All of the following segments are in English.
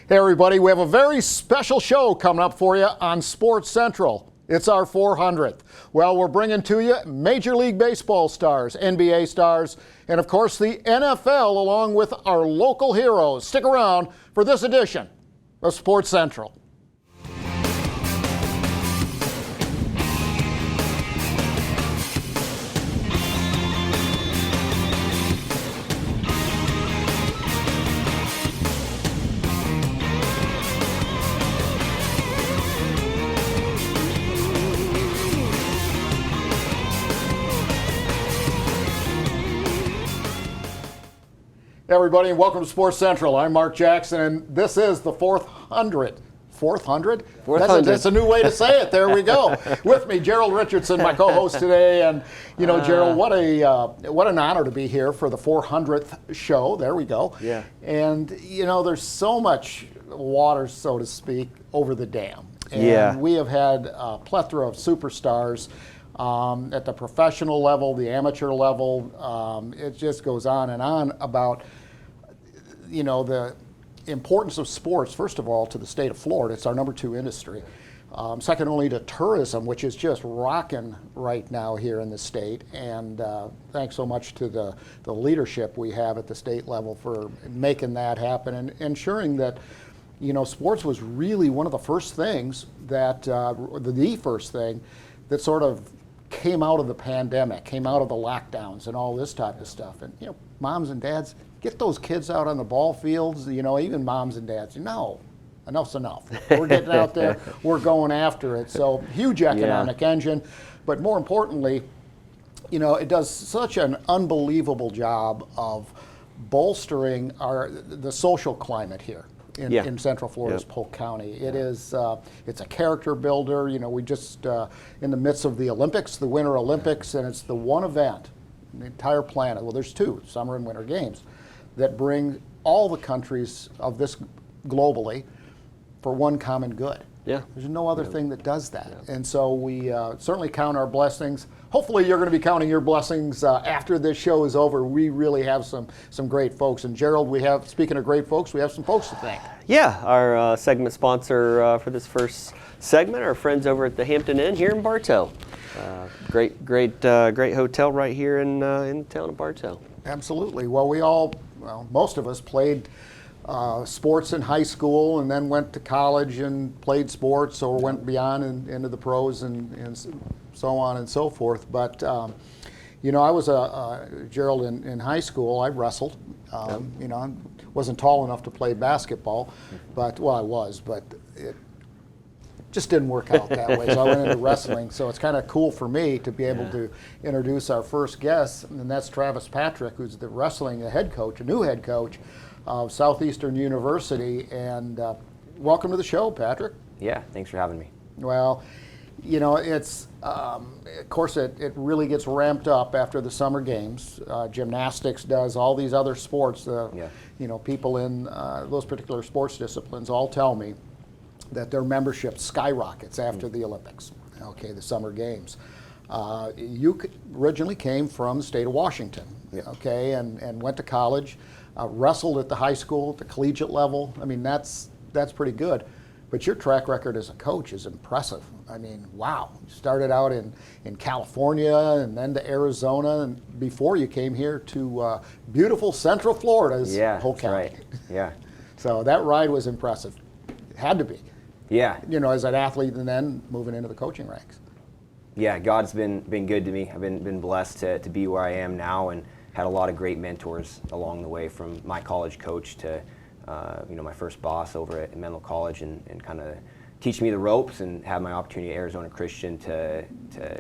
Hey everybody, we have a very special show coming up for you on Sports Central. It's our 400th. Well, we're bringing to you Major League Baseball stars, NBA stars, and of course the NFL along with our local heroes. Stick around for this edition of Sports Central. Hey everybody, and welcome to Sports Central. I'm Mark Jackson, and this is the 400th. 400? That's a new way to say it. There we go. With me, Gerald Richardson, my co-host today, and you know, Gerald, what an honor to be here for the 400th show. There we go. Yeah. And you know, there's so much water, so to speak, over the dam. And yeah. We have had a plethora of superstars. At the professional level, the amateur level, it just goes on and on about, you know, the importance of sports, first of all, to the state of Florida. It's our number 2 industry. Second only to tourism, which is just rocking right now here in the state. And thanks so much to the leadership we have at the state level for making that happen and ensuring that, you know, sports was really one of the first things that, the first thing that sort of came out of the pandemic, came out of the lockdowns and all this type of stuff. And, you know, moms and dads, get those kids out on the ball fields, you know, even moms and dads, no, enough's enough. We're getting out there, we're going after it. So huge economic engine, but more importantly, you know, it does such an unbelievable job of bolstering the social climate here. In Central Florida's Polk County. It is, it's a character builder. You know, we just, in the midst of the Olympics, the Winter Olympics, and it's the one event in the entire planet, well there's 2, Summer and Winter Games, that bring all the countries of this globally for one common good. Yeah. There's no other thing that does that. Yeah. And so we certainly count our blessings. Hopefully you're going to be counting your blessings after this show is over. We really have some great folks. And Gerald, speaking of great folks, we have some folks to thank. Yeah, our segment sponsor for this first segment, our friends over at the Hampton Inn here in Bartow. Great hotel right here in the town of Bartow. Absolutely. Well, most of us played sports in high school and then went to college and played sports or went beyond and into the pros and so on and so forth. But, you know, I was Gerald, in high school, I wrestled. You know, I wasn't tall enough to play basketball, but, well, I was, but it just didn't work out that way. So I went into wrestling. So it's kind of cool for me to be able to introduce our first guest, and that's Travis Patrick, who's the new head coach of Southeastern University. And welcome to the show, Patrick. Yeah, thanks for having me. Well, you know, it's, of course, it really gets ramped up after the summer games. Gymnastics does, all these other sports. You know, people in those particular sports disciplines all tell me that their membership skyrockets after the Olympics, the summer games. You originally came from the state of Washington, and went to college, wrestled at the high school, at the collegiate level. I mean, that's pretty good. But your track record as a coach is impressive. I mean, wow. You started out in California and then to Arizona, and before you came here to beautiful Central Florida's Polk County. Right. Yeah. So that ride was impressive. It had to be. Yeah. You know, as an athlete and then moving into the coaching ranks. Yeah, God's been good to me. I've been blessed to be where I am now and had a lot of great mentors along the way, from my college coach to you know, my first boss over at Menlo College, and kind of teach me the ropes, and have my opportunity at Arizona Christian to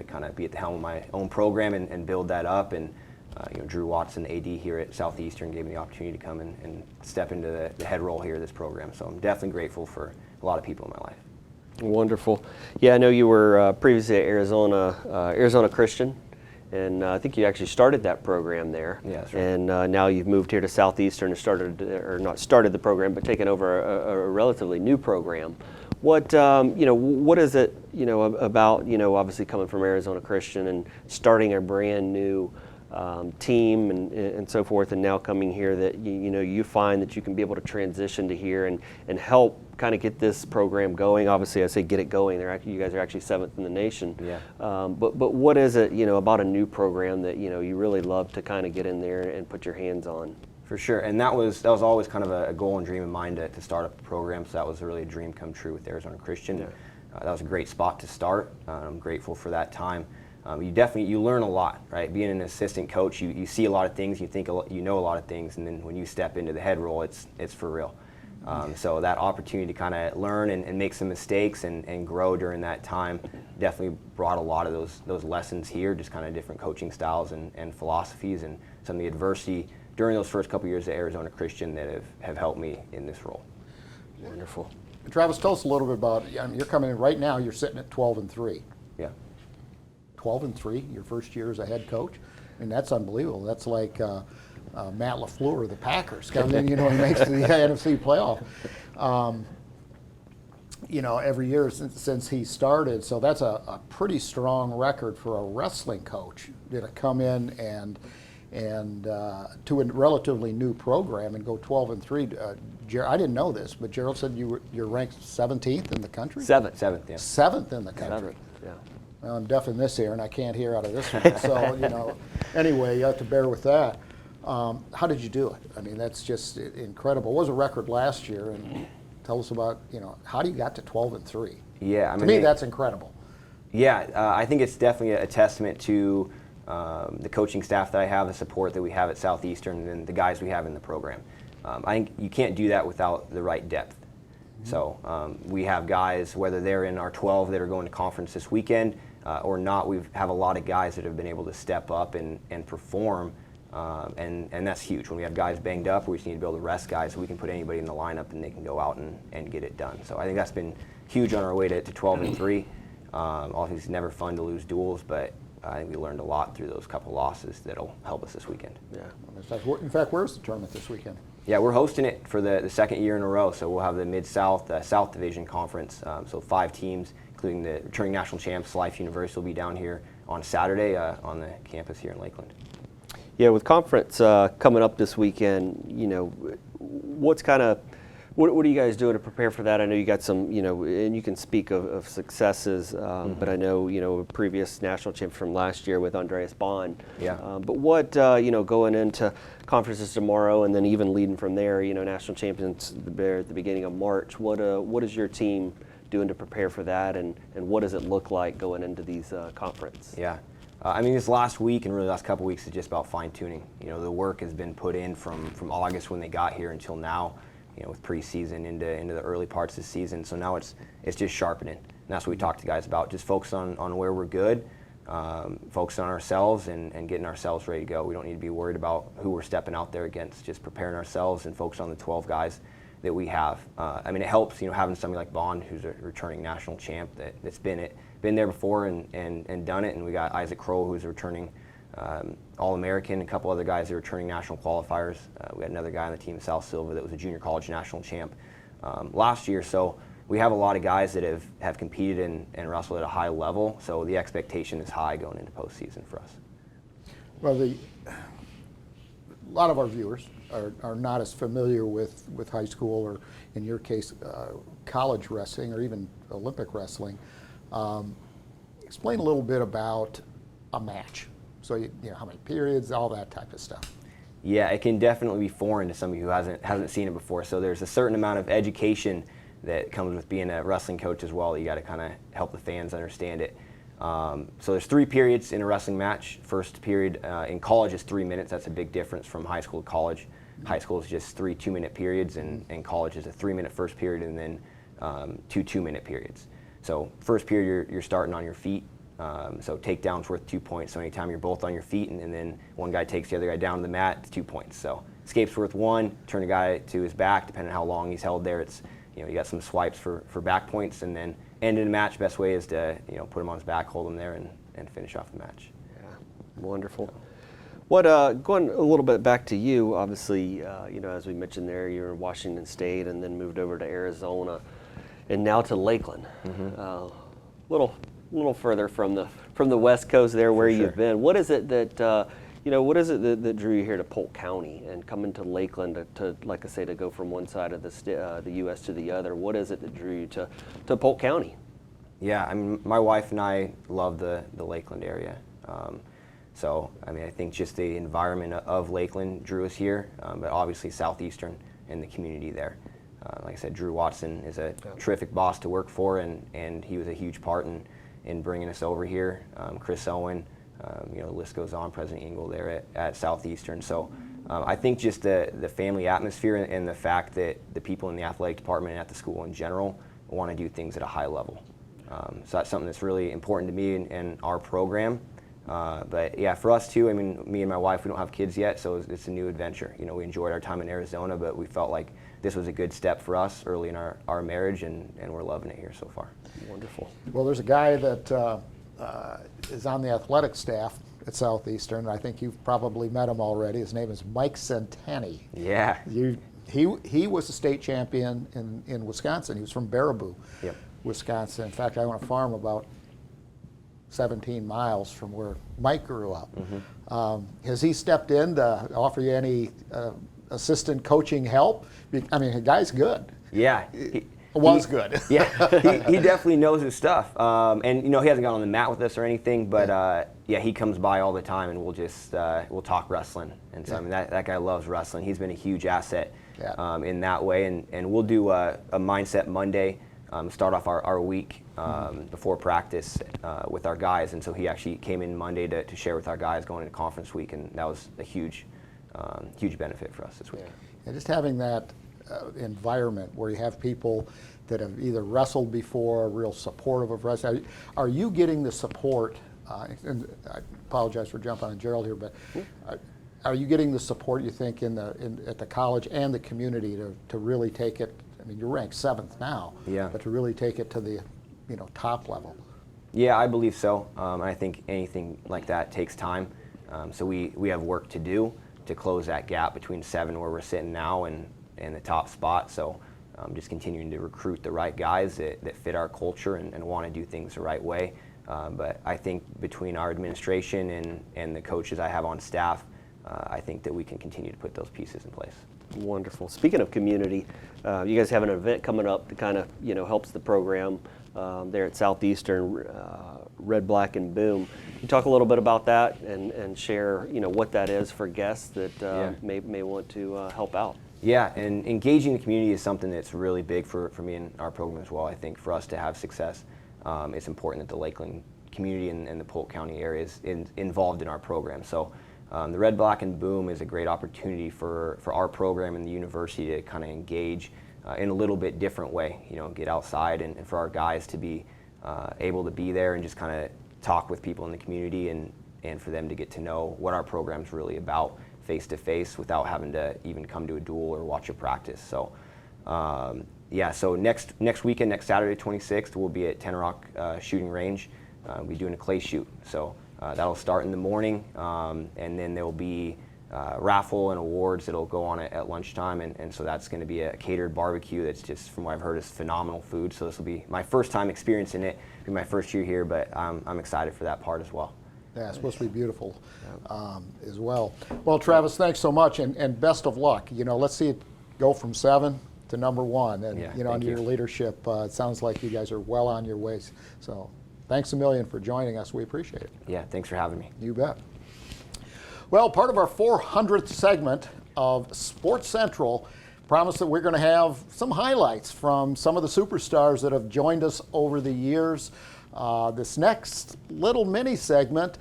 kind of be at the helm of my own program and build that up. And you know, Drew Watson, AD here at Southeastern, gave me the opportunity to come and step into the head role here of this program. So I'm definitely grateful for a lot of people in my life. Wonderful. Yeah, I know you were previously at Arizona Christian, and I think you actually started that program there. Yeah, that's right. And now you've moved here to Southeastern and not started the program, but taken over a relatively new program. What you know, what is it, you know, about, you know, obviously coming from Arizona Christian and starting a brand new team and so forth, and now coming here, that you find that you can be able to transition to here and help kind of get this program going. Obviously, I say get it going. You guys are actually 7th in the nation. Yeah. But what is it about a new program that you really love to kind of get in there and put your hands on? For sure, and that was always kind of a goal and dream of mine to start up the program. So that was really a dream come true with Arizona Christian. Yeah. That was a great spot to start. I'm grateful for that time. You learn a lot, right? Being an assistant coach, you see a lot of things, you think you know a lot of things, and then when you step into the head role, it's for real. So that opportunity to kind of learn and make some mistakes and grow during that time definitely brought a lot of those lessons here, just kind of different coaching styles and philosophies, and some of the adversity during those first couple years at Arizona Christian that have helped me in this role. Wonderful. And Travis, tell us a little bit about, you're coming in right now, you're sitting at 12-3. Yeah. 12-3, your first year as a head coach. I mean, that's unbelievable. That's like Matt LaFleur of the Packers comes in, he makes the NFC playoff. Every year since he started. So that's a pretty strong record for a wrestling coach to come in and to a relatively new program and go 12-3. I didn't know this, but Gerald said you're ranked 17th in the country? Seventh, yeah. 7th in the country. 7th, yeah. Well, I'm deaf in this ear and I can't hear out of this one. So, anyway, you have to bear with that. How did you do it? I mean, that's just incredible. It was a record last year, and tell us about, how do you got to 12-3? Yeah, I mean, to me, that's incredible. Yeah, I think it's definitely a testament to the coaching staff that I have, the support that we have at Southeastern, and the guys we have in the program. I think you can't do that without the right depth. So we have guys, whether they're in our 12 that are going to conference this weekend or not, we have a lot of guys that have been able to step up and perform, and that's huge. When we have guys banged up, we just need to be able to rest guys so we can put anybody in the lineup and they can go out and get it done. So I think that's been huge on our way to 12-3. Obviously, it's never fun to lose duels, but I think we learned a lot through those couple losses that'll help us this weekend. Yeah. In fact, where's the tournament this weekend? Yeah, we're hosting it for the second year in a row. So we'll have the Mid-South South Division Conference. So 5 teams, including the returning national champs, Life University, will be down here on Saturday on the campus here in Lakeland. Yeah, with conference coming up this weekend, what are you guys doing to prepare for that? I know you got some, and you can speak of successes, but I know, a previous national champ from last year with Andreas Bond. Yeah. But what, going into conferences tomorrow and then even leading from there, national champions there at the beginning of March, what is your team doing to prepare for that, and what does it look like going into these conference? Yeah. This last week and really last couple weeks is just about fine-tuning. The work has been put in from August when they got here until now, with preseason into the early parts of the season. So now it's just sharpening. And that's what we talk to guys about. Just focus on where we're good, focus on ourselves and getting ourselves ready to go. We don't need to be worried about who we're stepping out there against, just preparing ourselves and focus on the 12 guys that we have. It helps, having somebody like Bond, who's a returning national champ that's been there before and done it. And we got Isaac Crow, who's a returning All-American, a couple other guys that are returning national qualifiers. We had another guy on the team, Sal Silva, that was a junior college national champ last year. So we have a lot of guys that have competed and wrestled at a high level. So the expectation is high going into postseason for us. Well, a lot of our viewers are not as familiar with high school, or in your case, college wrestling or even Olympic wrestling. Explain a little bit about a match. So how many periods, all that type of stuff. Yeah, it can definitely be foreign to somebody who hasn't seen it before. So there's a certain amount of education that comes with being a wrestling coach as well. You got to kind of help the fans understand it. So there's 3 periods in a wrestling match. First period in college is 3 minutes. That's a big difference from high school to college. High school is just 3 2-minute periods, and college is a 3-minute first period and then 2 2-minute periods. So first period, you're starting on your feet. So takedown's worth 2 points. So anytime you're both on your feet and then one guy takes the other guy down to the mat, it's 2 points. So escape's worth 1. Turn a guy to his back, depending on how long he's held there. It's you got some swipes for back points, and then end in a match. Best way is to put him on his back, hold him there, and finish off the match. Yeah, wonderful. What going a little bit back to you, obviously, as we mentioned there, you were in Washington State and then moved over to Arizona, and now to Lakeland. Little further from the West Coast there, where For sure. you've been. What is it that what is it that drew you here to Polk County and coming to Lakeland to like I say, to go from one side of the U.S. to the other? What is it that drew you to Polk County? Yeah, I mean, my wife and I love the Lakeland area. So, I mean, I think just the environment of Lakeland drew us here, but obviously Southeastern and the community there. Like I said, Drew Watson is a terrific boss to work for, and he was a huge part in bringing us over here. Chris Owen, the list goes on, President Engel there at Southeastern. So I think just the family atmosphere and the fact that the people in the athletic department and at the school in general want to do things at a high level. So that's something that's really important to me and our program. But yeah, for us too, I mean, me and my wife, we don't have kids yet, so it's a new adventure. We enjoyed our time in Arizona, but we felt like this was a good step for us early in our marriage, and we're loving it here so far. Wonderful. Well, there's a guy that is on the athletic staff at Southeastern. I think you've probably met him already. His name is Mike Centeni. Yeah. He was a state champion in Wisconsin. He was from Baraboo, Yep. Wisconsin. In fact, I own a farm about 17 miles from where Mike grew up. Has he stepped in to offer you any assistant coaching help? I mean, the guy's good. Yeah. Was good. Yeah, he definitely knows his stuff. And he hasn't gone on the mat with us or anything, but yeah, he comes by all the time, and we'll talk wrestling. And so I mean, that guy loves wrestling. He's been a huge asset in that way. And we'll do a Mindset Monday, start off our week before practice with our guys. And so he actually came in Monday to share with our guys going into conference week, and that was a huge benefit for us this week. And just having that environment where you have people that have either wrestled before, real supportive of wrestling. Are you getting the support, and I apologize for jumping on Gerald here, but are you getting the support you think at the college and the community to really take it? I mean, you're ranked 7th now, but to really take it to the top level. Yeah, I believe so. And I think anything like that takes time. So we have work to do to close that gap between 7 where we're sitting now and the top spot. So just continuing to recruit the right guys that fit our culture and want to do things the right way. But I think between our administration and the coaches I have on staff, I think that we can continue to put those pieces in place. Wonderful. Speaking of community, you guys have an event coming up that kind of helps the program there at Southeastern, Red, Black, and Boom. Can you talk a little bit about that and share what that is for guests that may want to help out? Yeah, and engaging the community is something that's really big for me and our program as well. I think for us to have success, it's important that the Lakeland community and the Polk County area is involved in our program. So the Red, Black, and Boom is a great opportunity for our program and the university to kind of engage in a little bit different way, get outside and for our guys to be able to be there and just kind of talk with people in the community and for them to get to know what our program's really about face to face without having to even come to a duel or watch a practice. So so next weekend, next Saturday 26th, we'll be at Ten Rock Shooting Range. We'll be doing a clay shoot. So that'll start in the morning, and then there'll be raffle and awards that'll go on at lunchtime, and so that's going to be a catered barbecue that's just, from what I've heard, is phenomenal food. So this will be my first time experiencing it. It'll be my first year here, but I'm excited for that part as well. Yeah, it's supposed to be beautiful as well. Well, Travis, thanks so much, and best of luck. Let's see it go from 7 to number 1, and under your leadership, it sounds like you guys are well on your way. So thanks a million for joining us. We appreciate it. Yeah, thanks for having me. You bet. Well, part of our 400th segment of Sports Central promised that we're going to have some highlights from some of the superstars that have joined us over the years. This next little mini segment,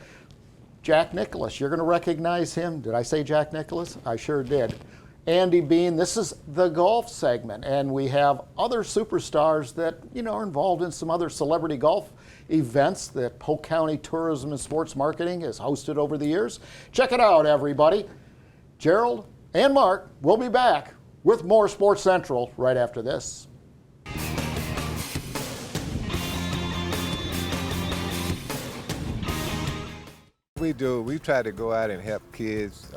Jack Nicklaus, you're going to recognize him. Did I say Jack Nicklaus? I sure did. Andy Bean, this is the golf segment, and we have other superstars that are involved in some other celebrity golf events that Polk County Tourism and Sports Marketing has hosted over the years. Check it out, everybody. Gerald and Mark will be back with more Sports Central right after this. We try to go out and help kids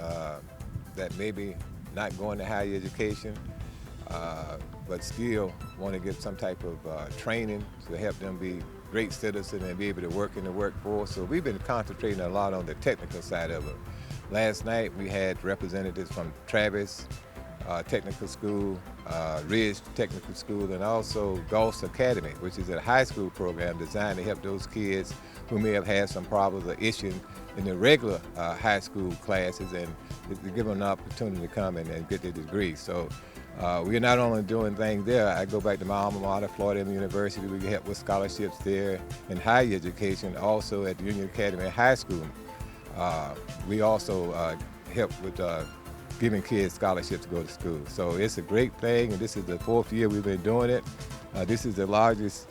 that maybe not going to higher education, but still want to get some type of training to help them be great citizens and be able to work in the workforce. So we've been concentrating a lot on the technical side of it. Last night we had representatives from Travis Technical School, Ridge Technical School, and also Gulfs Academy, which is a high school program designed to help those kids who may have had some problems or issues in the regular high school classes, and to give them an opportunity to come and get their degree. So we're not only doing things there. I go back to my alma mater, Florida University. We help with scholarships there in higher education, also at the Union Academy High School. We also help with giving kids scholarships to go to school. So it's a great thing, and this is the 4th year we've been doing it. This is the largest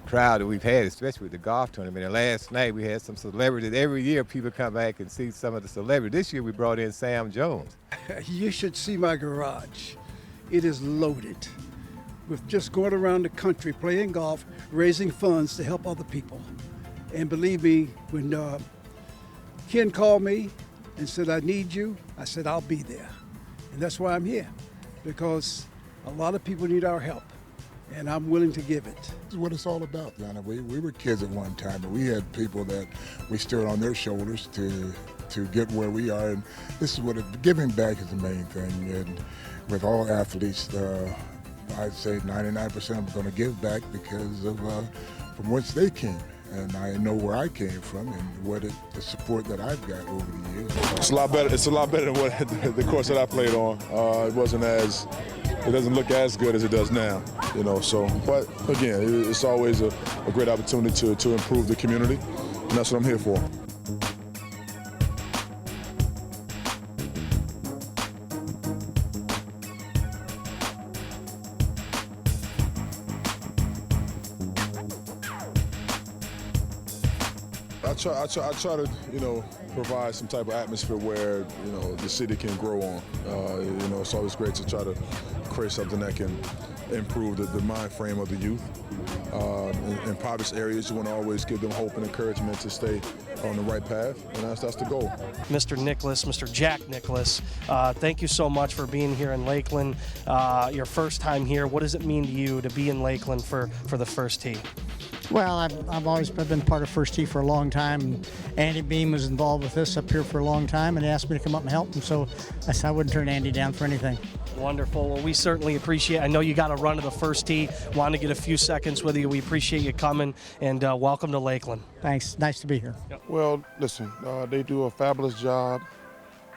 crowd that we've had, especially with the golf tournament. And last night we had some celebrities. Every year people come back and see some of the celebrities. This year we brought in Sam Jones. You should see my garage. It is loaded with just going around the country playing golf, raising funds to help other people. And believe me, when Ken called me and said, I need you, I said, I'll be there. And that's why I'm here, because a lot of people need our help, and I'm willing to give it. This is what it's all about, Donna. We were kids at one time, but we had people that we stood on their shoulders to get where we are, and this is what giving back is the main thing. And with all athletes, I'd say 99% of them are going to give back because of from whence they came. And I know where I came from and the support that I've got over the years. It's a lot better. It's a lot better than what the course that I played on. It doesn't look as good as it does now, you know. So, but again, it's always a great opportunity to improve the community, and that's what I'm here for. I try to, you know, provide some type of atmosphere where, you know, the city can grow on. You know, it's always great to try to create something that can improve the mind frame of the youth. In poverty areas, you want to always give them hope and encouragement to stay on the right path, and that's the goal. Mr. Nicholas, Mr. Jack Nicholas, thank you so much for being here in Lakeland. Your first time here, what does it mean to you to be in Lakeland for the first tee? Well, I've been part of First Tee for a long time. Andy Beam was involved with this up here for a long time, and he asked me to come up and help him, so I wouldn't turn Andy down for anything. Wonderful. Well, we certainly appreciate it. I know you got to run to the First Tee. Want to get a few seconds with you. We appreciate you coming, and welcome to Lakeland. Thanks. Nice to be here. Well, listen, they do a fabulous job.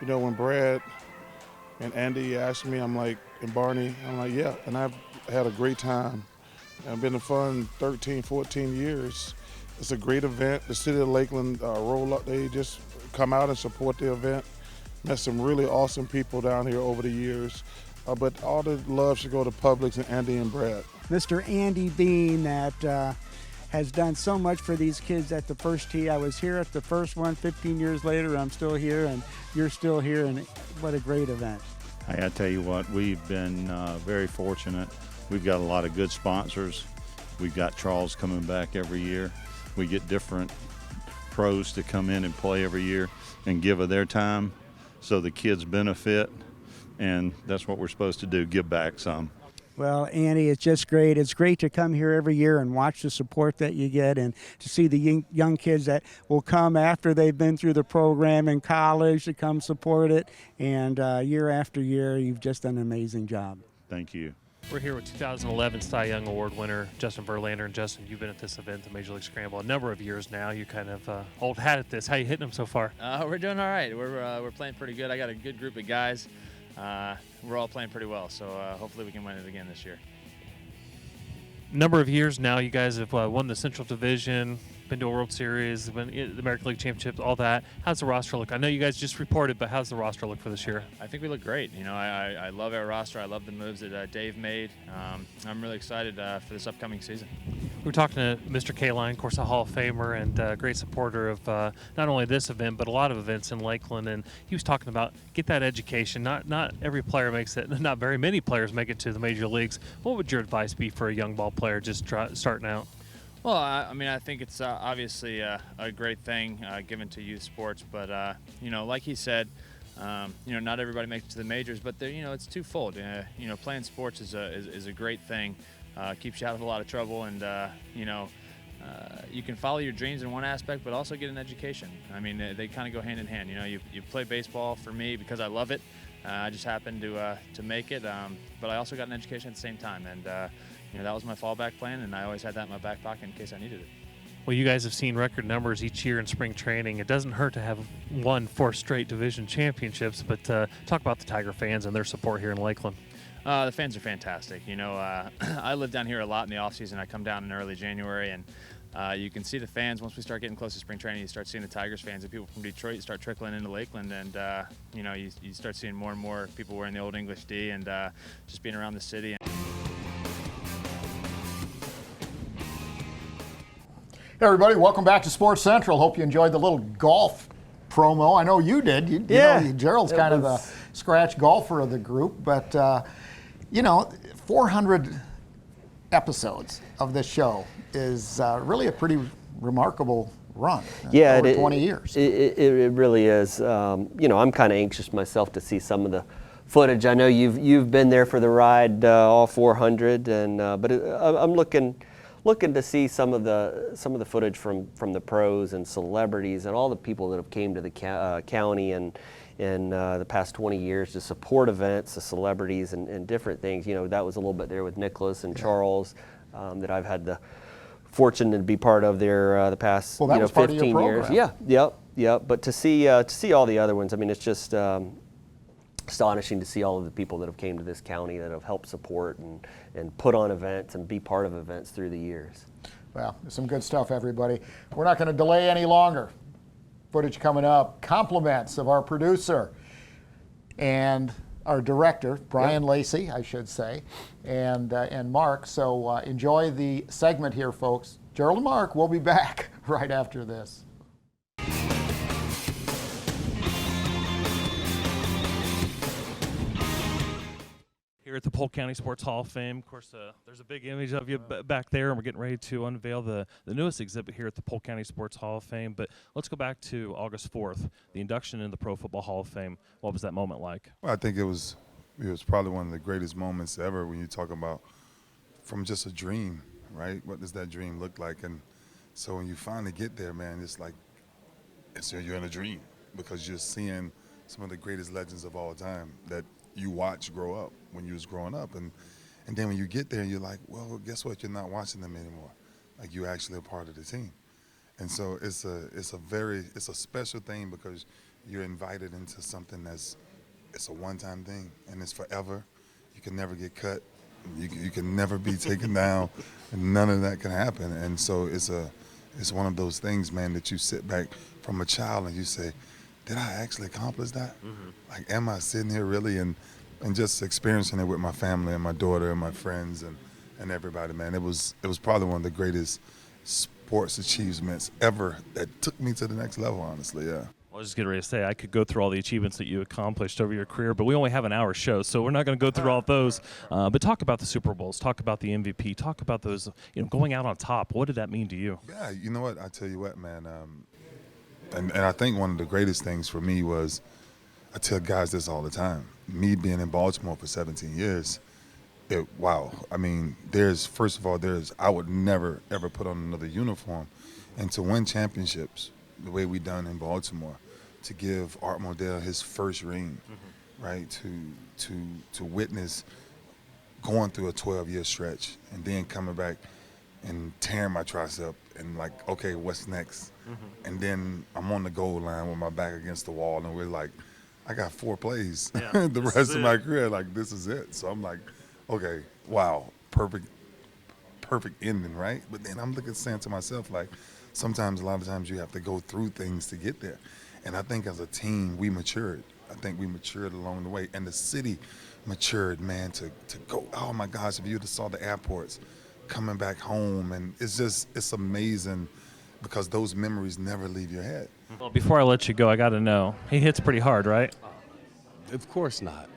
You know, when Brad and Andy asked me, and Barney, I'm like, yeah, and I've had a great time. I've been in fun 13, 14 years. It's a great event. The city of Lakeland roll up. They just come out and support the event. Met some really awesome people down here over the years. But all the love should go to Publix and Andy and Brad. Mr. Andy Bean that has done so much for these kids at the First Tee. I was here at the first one 15 years later. I'm still here, and you're still here, and what a great event. I tell you what, we've been very fortunate. We've got a lot of good sponsors. We've got Charles coming back every year. We get different pros to come in and play every year and give of their time so the kids benefit, and that's what we're supposed to do, give back some. Well, Andy, it's just great. It's great to come here every year and watch the support that you get, and to see the young kids that will come after they've been through the program in college to come support it. And year after year, you've just done an amazing job. Thank you. We're here with 2011 Cy Young Award winner Justin Verlander. And Justin, you've been at this event, the Major League Scramble, a number of years now. You're kind of old hat at this. How you hitting them so far? We're doing all right. We're playing pretty good. I got a good group of guys. We're all playing pretty well, so hopefully we can win it again this year. Number of years now, you guys have won the Central Division, been to a World Series, been the American League Championships, all that. How's the roster look? I know you guys just reported, but how's the roster look for this year? I think we look great. You know, I love our roster. I love the moves that Dave made. I'm really excited for this upcoming season. We were talking to Mr. Kaline, of course, a Hall of Famer and a great supporter of not only this event, but a lot of events in Lakeland. And he was talking about get that education. Not every player makes it. Not very many players make it to the major leagues. What would your advice be for a young ball player just starting out? Well, I mean, I think it's obviously a great thing given to youth sports, but you know, like he said, you know, not everybody makes it to the majors, but you know, it's twofold. You know, playing sports is a great thing. Keeps you out of a lot of trouble, and you know, you can follow your dreams in one aspect, but also get an education. I mean, they kind of go hand in hand. You know, you play baseball for me because I love it. I just happened to make it, but I also got an education at the same time, and you know, that was my fallback plan, and I always had that in my back pocket in case I needed it. Well, you guys have seen record numbers each year in spring training. It doesn't hurt to have won 4 straight division championships, but talk about the Tiger fans and their support here in Lakeland. The fans are fantastic. You know, I live down here a lot in the offseason. I come down in early January, and you can see the fans. Once we start getting close to spring training, you start seeing the Tigers fans and people from Detroit start trickling into Lakeland, and you know, you start seeing more and more people wearing the Old English D, and just being around the city. Hey everybody, welcome back to Sports Central. Hope you enjoyed the little golf promo. I know you did. You know, Gerald's kind of the scratch golfer of the group, but you know, 400 episodes of this show is really a pretty remarkable run. Over 20 years. It really is. You know, I'm kind of anxious myself to see some of the footage. I know you've been there for the ride, all 400, and but I'm looking to see some of the footage from the pros and celebrities and all the people that have came to the county and in the past 20 years to support events, the celebrities and different things. You know, that was a little bit there with Nicholas and Charles that I've had the fortune to be part of there the past 15 years. Yeah. But to see all the other ones, I mean, it's just astonishing to see all of the people that have came to this county that have helped support and put on events and be part of events through the years. Well, some good stuff, everybody. We're not going to delay any longer. Footage coming up. Compliments of our producer and our director, Brian Lacey, I should say, and Mark. So enjoy the segment here, folks. Gerald and Mark will be back right after this. Here at the Polk County Sports Hall of Fame, of course, there's a big image of you back there, and we're getting ready to unveil the newest exhibit here at the Polk County Sports Hall of Fame. But let's go back to August 4th, the induction into the Pro Football Hall of Fame. What was that moment like? Well, I think it was probably one of the greatest moments ever when you talk about from just a dream, right? What does that dream look like? And so when you finally get there, man, it's like you're in a dream because you're seeing some of the greatest legends of all time that you watch grow up when you was growing up, and then when you get there, you're like, well, guess what? You're not watching them anymore. Like, you actually a part of the team, and so it's a special thing because you're invited into something it's a one-time thing and it's forever. You can never get cut. You can never be taken down, and none of that can happen. And so it's one of those things, man, that you sit back from a child and you say, did I actually accomplish that? Mm-hmm. Like, am I sitting here really and just experiencing it with my family and my daughter and my friends and everybody, man. It was probably one of the greatest sports achievements ever that took me to the next level, honestly, yeah. I was just getting ready to say, I could go through all the achievements that you accomplished over your career, but we only have an hour show, so we're not going to go through all of those. But talk about the Super Bowls, talk about the MVP, talk about those, going out on top. What did that mean to you? Yeah, you know what? I tell you what, man. And I think one of the greatest things for me was, I tell guys this all the time, me being in Baltimore for 17 years, wow. I mean, I would never, ever put on another uniform. And to win championships the way we done in Baltimore, to give Art Modell his first ring, right, to witness going through a 12-year stretch and then coming back and tearing my tricep and like, okay, what's next? And then I'm on the goal line with my back against the wall and we're like, I got 4 plays the rest of my career. Like, this is it. So I'm like, okay, wow, perfect ending, right? But then I'm saying to myself, like, a lot of times you have to go through things to get there. And I think as a team, we matured. I think we matured along the way. And the city matured, man, to go, oh my gosh, if you just saw the airports coming back home. And it's amazing because those memories never leave your head. Well, before I let you go, I got to know, he hits pretty hard, right? Of course not.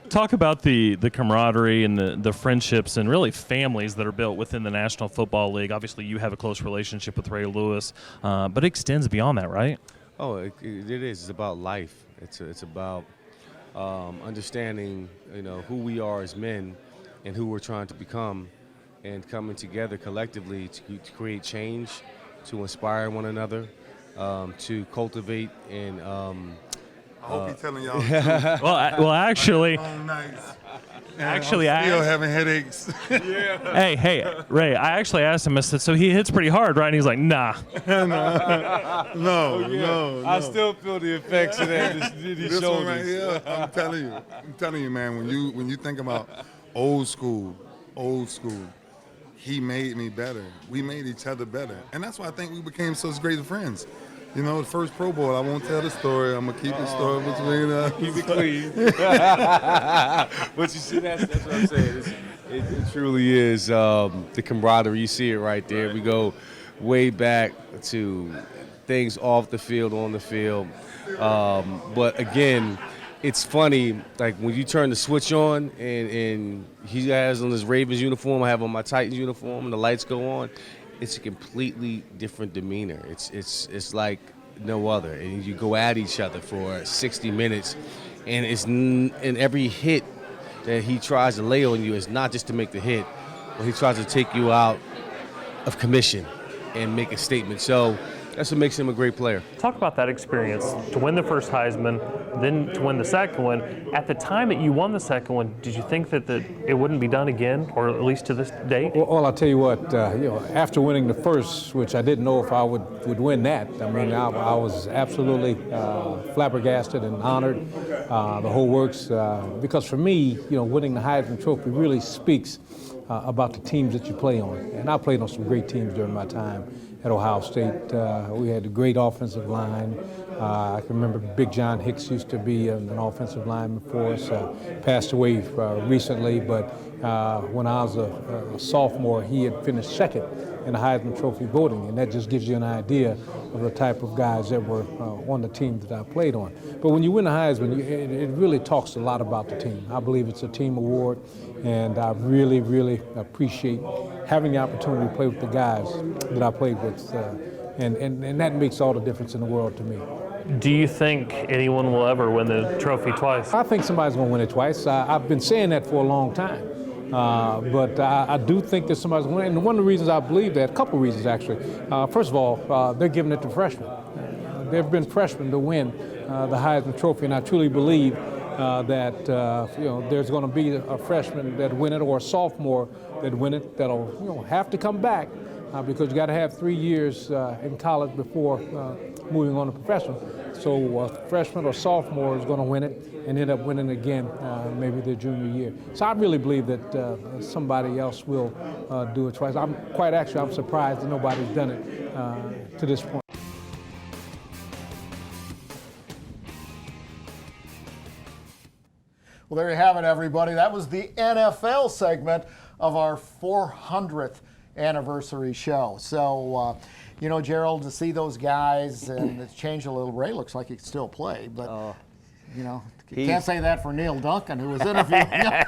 Talk about the camaraderie and the friendships and really families that are built within the National Football League. Obviously, you have a close relationship with Ray Lewis, but it extends beyond that, right? Oh, it is. It's about life. It's about understanding, who we are as men and who we're trying to become and coming together collectively to create change, to inspire one another, to cultivate and. I hope he's telling y'all the truth. Well, actually, Long nights. And actually, I'm still having headaches. hey, Ray, I actually asked him. I said, so he hits pretty hard, right? And he's like, nah. No. I still feel the effects of that. This one right here, I'm telling you, man. When you think about old school, he made me better. We made each other better, and that's why I think we became such great friends. You know, the first Pro Bowl, I won't tell the story. I'm going to keep the story between us. Keep it clean. But you see, that's what I'm saying. It truly is the camaraderie. You see it right there. We go way back to things off the field, on the field. But again, it's funny, like when you turn the switch on and he has on his Ravens uniform, I have on my Titans uniform, and the lights go on, it's a completely different demeanor. It's like no other. And you go at each other for 60 minutes, and and every hit that he tries to lay on you is not just to make the hit, but he tries to take you out of commission and make a statement. So that's what makes him a great player. Talk about that experience to win the first Heisman, then to win the second one. At the time that you won the second one, did you think that it wouldn't be done again, or at least to this date? Well, I'll tell you what, after winning the first, which I didn't know if I would win that, I mean, I was absolutely flabbergasted and honored, the whole works, because for me, winning the Heisman Trophy really speaks about the teams that you play on. And I played on some great teams during my time at Ohio State. We had a great offensive line. I can remember Big John Hicks used to be an offensive lineman for us. Passed away recently, but when I was a sophomore, he had finished second in the Heisman Trophy voting, and that just gives you an idea of the type of guys that were on the team that I played on. But when you win the Heisman, it really talks a lot about the team. I believe it's a team award, and I really, really appreciate having the opportunity to play with the guys that I played with, and that makes all the difference in the world to me. Do you think anyone will ever win the trophy twice? I think somebody's going to win it twice. I've been saying that for a long time. But I do think that somebody's going to win. And one of the reasons I believe that, a couple of reasons actually. First of all, they're giving it to freshmen. There have been freshmen to win the Heisman Trophy, and I truly believe that there's going to be a freshman that win it, or a sophomore that win it, that'll have to come back because you got to have 3 years in college before moving on to professional. So a freshman or sophomore is going to win it and end up winning again maybe their junior year. So I really believe that somebody else will do it twice. I'm surprised that nobody's done it to this point. Well, there you have it, everybody. That was the NFL segment of our 400th anniversary show. So, Gerald, to see those guys, and it's changed a little. Ray looks like he can still play, but, you can't say that for Neil Duncan, who was interviewing him.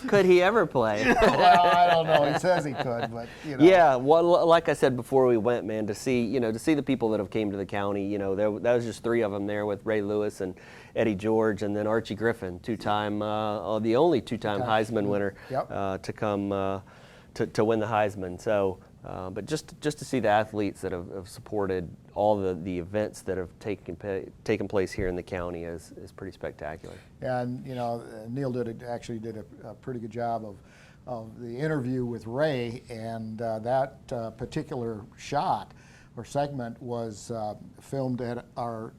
Could he ever play? Well, I don't know. He says he could, but, Yeah, well, like I said before we went, man, to see the people that have came to the county, that was just 3 of them there with Ray Lewis and Eddie George, and then Archie Griffin, the only two-time Heisman winner to come to win the Heisman. So, but just to see the athletes that have supported all the events that have taken place here in the county is pretty spectacular. And Neil did a pretty good job of the interview with Ray, and that particular shot or segment was filmed at our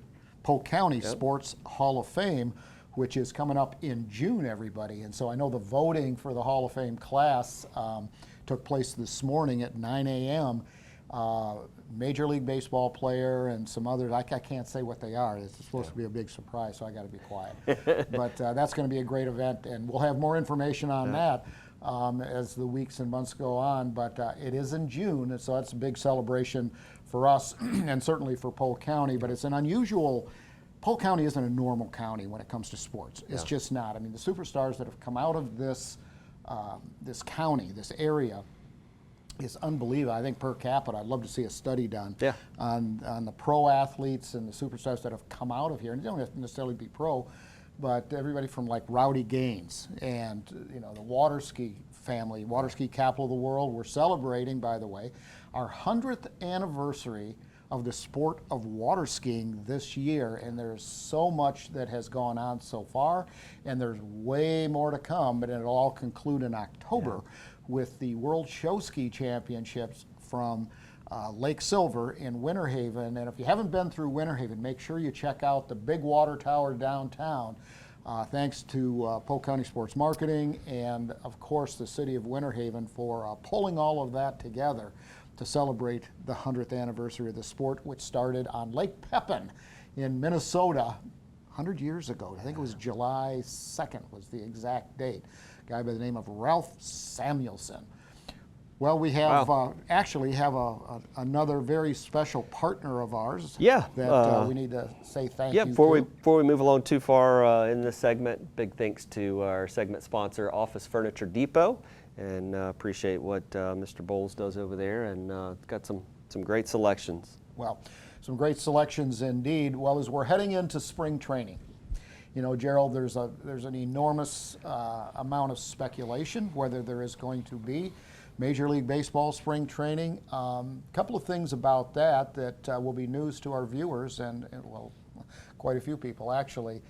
Polk County Sports Hall of Fame, which is coming up in June, everybody. And so I know the voting for the Hall of Fame class took place this morning at 9 a.m. Major League Baseball player and some others. I can't say what they are. It's supposed to be a big surprise, so I got to be quiet. But that's going to be a great event, and we'll have more information on that as the weeks and months go on. But it is in June, and so that's a big celebration for us and certainly for Polk County. But it's an unusual. Polk County isn't a normal county when it comes to sports. It's just not. I mean, the superstars that have come out of this county, this area, is unbelievable. I think per capita, I'd love to see a study done on the pro athletes and the superstars that have come out of here. And they don't have to necessarily be pro. but everybody from like Rowdy Gaines and the water ski family, water ski capital of the world. We're celebrating, by the way, our 100th anniversary of the sport of water skiing this year, and there's so much that has gone on so far, and there's way more to come, but it'll all conclude in October with the World Show Ski Championships from Lake Silver in Winter Haven. And if you haven't been through Winter Haven, make sure you check out the big water tower downtown. Thanks to Polk County Sports Marketing and, of course, the city of Winter Haven for pulling all of that together to celebrate the 100th anniversary of the sport, which started on Lake Pepin in Minnesota 100 years ago. I think it was July 2nd was the exact date. A guy by the name of Ralph Samuelson. Well, we have actually have another very special partner of ours. Yeah. That we need to say thank you to. Before we move along too far in this segment, big thanks to our segment sponsor, Office Furniture Depot, and appreciate what Mr. Bowles does over there, and got some great selections. Well, some great selections indeed. Well, as we're heading into spring training, Gerald, there's an enormous amount of speculation whether there is going to be Major League Baseball spring training. A couple of things about that will be news to our viewers and well, quite a few people actually.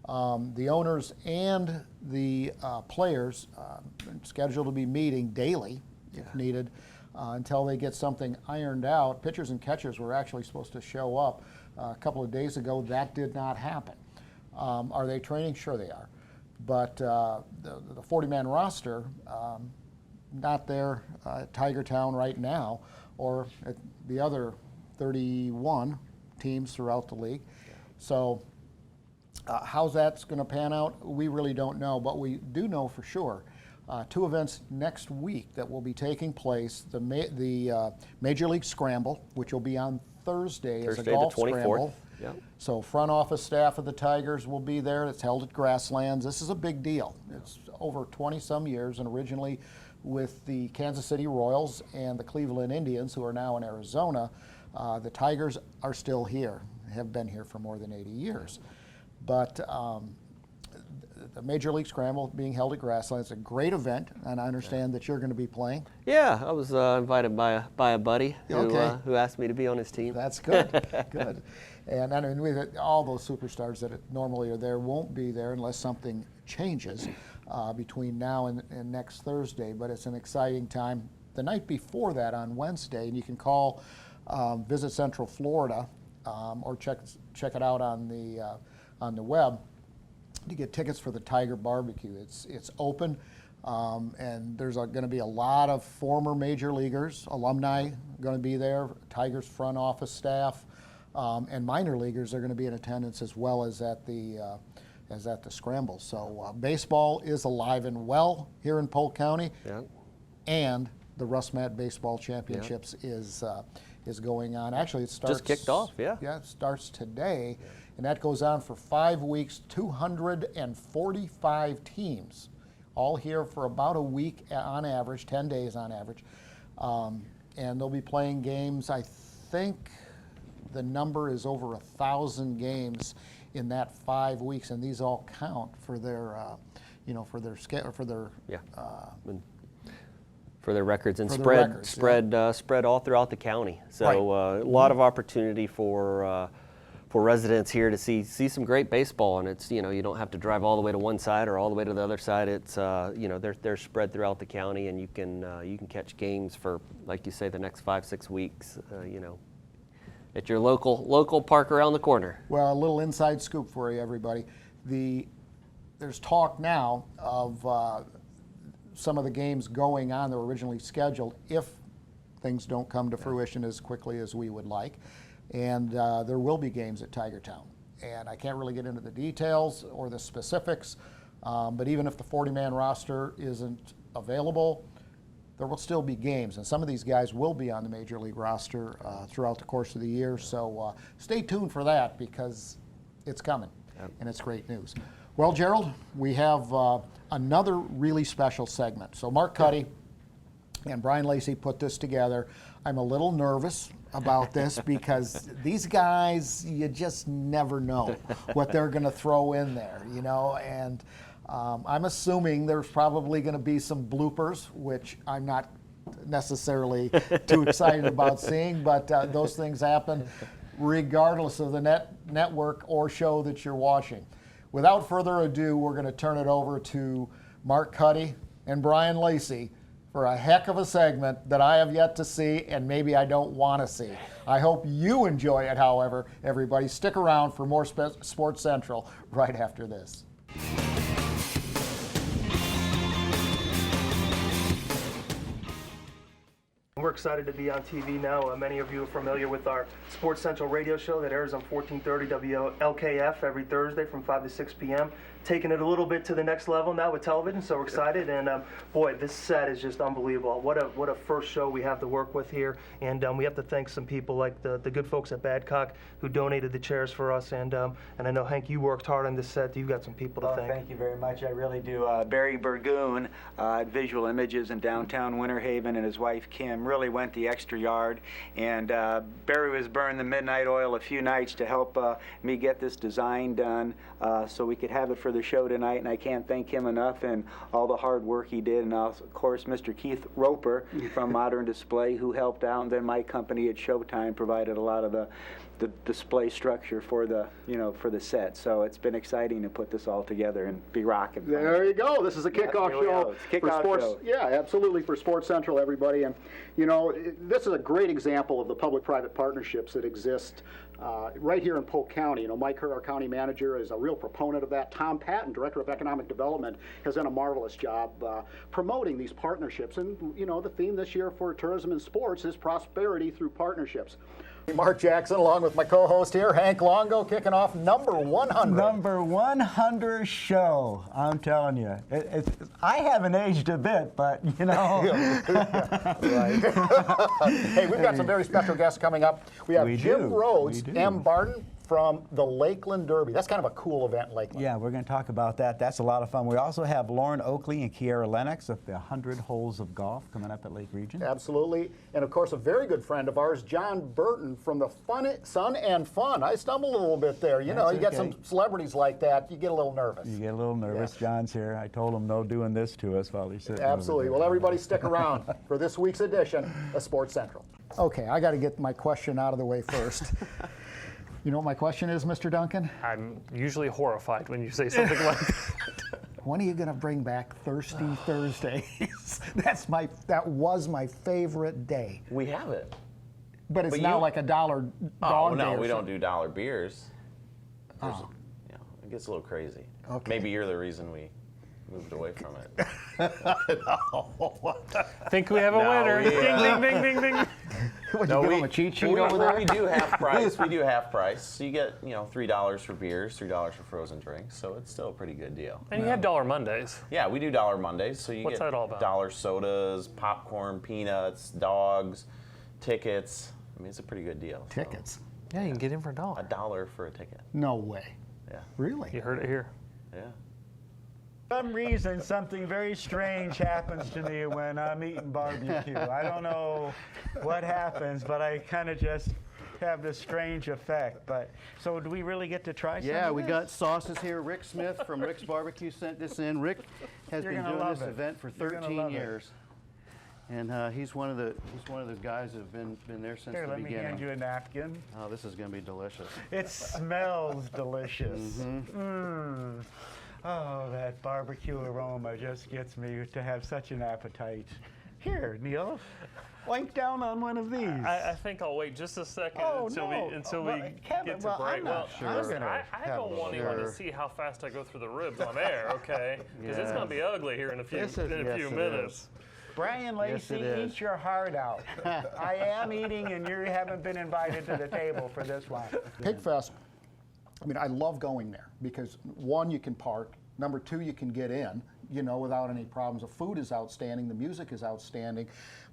The owners and the players are scheduled to be meeting daily if needed until they get something ironed out. Pitchers and catchers were actually supposed to show up a couple of days ago. That did not happen. Are they training? Sure they are. But the 40-man roster, not there at Tiger Town right now, or at the other 31 teams throughout the league. So how's that's going to pan out, we really don't know, but we do know for sure two events next week that will be taking place. The Major League Scramble, which will be on Thursday as a golf the 24th. scramble. Yep. So front office staff of the Tigers will be there. It's held at Grasslands. This is a big deal. It's over 20-some years, and originally with the Kansas City Royals and the Cleveland Indians, who are now in Arizona. The Tigers are still here, have been here for more than 80 years. But the Major League Scramble being held at Grasslands, it's a great event, and I understand that you're going to be playing. Yeah, I was invited by a buddy who asked me to be on his team. That's good, good. And I mean, all those superstars that normally are there won't be there unless something changes between now and next Thursday, but it's an exciting time. The night before that on Wednesday, and you can call Visit Central Florida or check it out on the web to get tickets for the Tiger Barbecue. It's open, and there's going to be a lot of former major leaguers, alumni going to be there, Tigers front office staff, and minor leaguers are going to be in attendance as well as at the scramble. So baseball is alive and well here in Polk County, and the Russ Matt Baseball Championships is going on. Actually, it starts just kicked off. Yeah, it starts today, and that goes on for 5 weeks. 245 teams, all here for about a week on average, 10 days on average, and they'll be playing games. I think the number is over 1,000 games in that 5 weeks, and these all count for their, for their records and spread all throughout the county. So a lot of opportunity for residents here to see some great baseball, and it's you don't have to drive all the way to one side or all the way to the other side. It's they're spread throughout the county, and you can catch games for, like you say, the next 5-6 weeks. At your local park around the corner. Well, a little inside scoop for you, everybody. There's talk now of some of the games going on that were originally scheduled if things don't come to fruition as quickly as we would like. And there will be games at Tiger Town. And I can't really get into the details or the specifics, but even if the 40-man roster isn't available, there will still be games, and some of these guys will be on the Major League roster throughout the course of the year. So stay tuned for that because it's coming, and it's great news. Well, Gerald, we have another really special segment. So Mark Cuddy and Brian Lacey put this together. I'm a little nervous about this because these guys, you just never know what they're going to throw in there, you know, and I'm assuming there's probably going to be some bloopers, which I'm not necessarily too excited about seeing, but those things happen regardless of the network or show that you're watching. Without further ado, we're going to turn it over to Mark Cuddy and Brian Lacey for a heck of a segment that I have yet to see and maybe I don't want to see. I hope you enjoy it, however. Everybody stick around for more Sports Central right after this. We're excited to be on TV now. Many of you are familiar with our Sports Central radio show that airs on 1430 WLKF every Thursday from 5 to 6 p.m. Taking it a little bit to the next level now with television, so we're excited. And boy, this set is just unbelievable. What a first show we have to work with here. And we have to thank some people like the good folks at Badcock who donated the chairs for us. And I know, Hank, you worked hard on this set. You've got some people to thank. Thank you very much. I really do. Barry Burgoon at Visual Images in downtown Winter Haven and his wife Kim really went the extra yard. And Barry was burning the midnight oil a few nights to help me get this design done so we could have it for the show tonight, and I can't thank him enough and all the hard work he did. And also, of course, Mr. Keith Roper from Modern Display, who helped out, and then my company at Showtime provided a lot of the display structure for the for the set. So it's been exciting to put this all together and be rocking. There you go. This is a kickoff show for sports. Yeah, absolutely, for Sports Central, everybody. And you know, this is a great example of the public-private partnerships that exist right here in Polk County. You know, Mike Kerr, our county manager, is a real proponent of that. Tom Patton, director of economic development, has done a marvelous job promoting these partnerships. And you know, the theme this year for tourism and sports is prosperity through partnerships. Mark Jackson, along with my co-host here, Hank Longo, kicking off number 100. Number 100 show, I'm telling you. I haven't aged a bit, but, you know. Right. Hey, we've got some very special guests coming up. We have Jim Rhodes, M. Barton from the Lakeland Derby. That's kind of a cool event in Lakeland. Yeah, we're going to talk about that. That's a lot of fun. We also have Lauren Oakley and Kiara Lennox of the 100 Holes of Golf coming up at Lake Region. Absolutely. And of course, a very good friend of ours, John Burton from the Sun and Fun. I stumbled a little bit there. You know, you get some celebrities like that, you get a little nervous. You get a little nervous. Yeah. John's here. I told him no doing this to us while he's sitting. Absolutely. Well, everybody stick around for this week's edition of Sports Central. Okay, I got to get my question out of the way first. You know what my question is, Mr. Duncan? I'm usually horrified when you say something like that. When are you going to bring back Thirsty Thursdays? That was my favorite day. We have it. But it's now like $1 dog day. No, we don't do dollar beers. You know, it gets a little crazy. Okay. Maybe you're the reason we moved away from it. Think we have a winner. Ding, ding, ding, ding, ding. Would you give them a cheat sheet over there? We do half price. We do half price. So you get, you know, $3 for beers, $3 for frozen drinks. So it's still a pretty good deal. And you have Dollar Mondays. Yeah, we do Dollar Mondays. So you What's get that all about? dollar sodas, popcorn, peanuts, dogs, tickets. I mean, it's a pretty good deal. Tickets? Yeah, you can get in for $1. $1 for a ticket. No way. Yeah. Really? You heard it here. Yeah. For some reason, something very strange happens to me when I'm eating barbecue. I don't know what happens, but I kind of just have this strange effect. But so, do we really get to try some? Yeah, we got sauces here. Rick Smith from Rick's Barbecue sent this in. Rick has been doing this event for 13 years, and he's one of the guys that have been there since the beginning. Let me hand you a napkin. Oh, this is going to be delicious. It smells delicious. Oh, that barbecue aroma just gets me to have such an appetite. Here, Neil, wipe down on one of these. I think I'll wait just a second until we get to break. I don't want anyone to see how fast I go through the ribs on air, okay? Because it's going to be ugly here in a few minutes. Brian Lacey, eat your heart out. I am eating, and you haven't been invited to the table for this one. Pigfest, I mean, I love going there because, one, you can park. Number two, you can get in, you know, without any problems. The food is outstanding. The music is outstanding.